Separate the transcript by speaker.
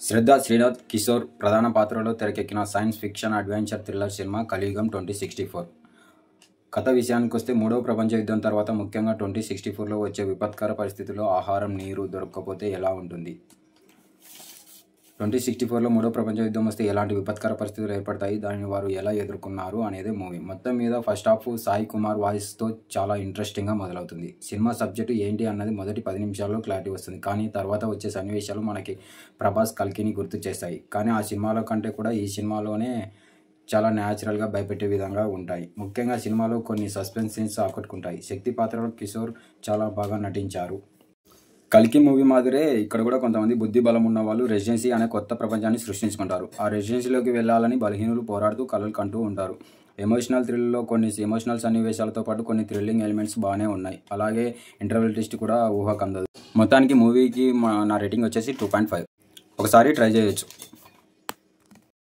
Speaker 1: శ్రద్ధ శ్రీనాథ్ కిషోర్ ప్రధాన పాత్రలో తెరకెక్కిన science fiction adventure thriller cinema కలియుగం 2064. కథ విషయానికొస్తే మూడవ ప్రపంచ యుద్ధం తర్వాత ముఖ్యంగా 2064లో వచ్చే విపత్కర పరిస్థితుల్లో ఆహారం, నీరు దొరక్కపోతే ఎలా ఉంటుంది? 2064లో మూడో ప్రపంచ యుద్ధం వస్తే ఎలాంటి విపత్కర పరిస్థితులు ఏర్పడతాయి, దానిని వారు ఎలా ఎదుర్కొన్నారు అనేది మూవీ. మొత్తం మీద ఫస్ట్ హాఫ్ సాయి కుమార్ వాయిస్తో చాలా ఇంట్రెస్టింగ్గా మొదలవుతుంది. సినిమా సబ్జెక్టు ఏంటి అన్నది మొదటి 10 నిమిషాల్లో క్లారిటీ వస్తుంది. కానీ తర్వాత వచ్చే సన్నివేశాలు మనకి ప్రభాస్ కల్కిని గుర్తు చేస్తాయి. కానీ ఆ సినిమాలో కంటే కూడా ఈ సినిమాలోనే చాలా న్యాచురల్గా భయపెట్టే విధంగా ఉంటాయి. ముఖ్యంగా సినిమాలో కొన్ని సస్పెన్స్ సీన్స్ ఆకట్టుకుంటాయి. శక్తి పాత్రలో కిషోర్ చాలా బాగా నటించారు. కల్కి మూవీ మాదిరే ఇక్కడ కూడా కొంతమంది బుద్ధి బలం ఉన్న వాళ్ళు రెసిడెన్సీ అనే కొత్త ప్రపంచాన్ని సృష్టించుకుంటారు. ఆ రెసిడెన్సీలోకి వెళ్ళాలని బలహీనులు పోరాడుతూ కలలు కంటూ ఉంటారు. ఎమోషనల్ థ్రిల్లో కొన్ని ఎమోషనల్ సన్నివేశాలతో పాటు కొన్ని థ్రిల్లింగ్ ఎలిమెంట్స్ బాగానే ఉన్నాయి. అలాగే ఇంటర్వెల్ ట్విస్ట్ కూడా ఊహకందదు. మొత్తానికి మూవీకి నా రేటింగ్ వచ్చేసి 2.5. ఒకసారి ట్రై చేయొచ్చు.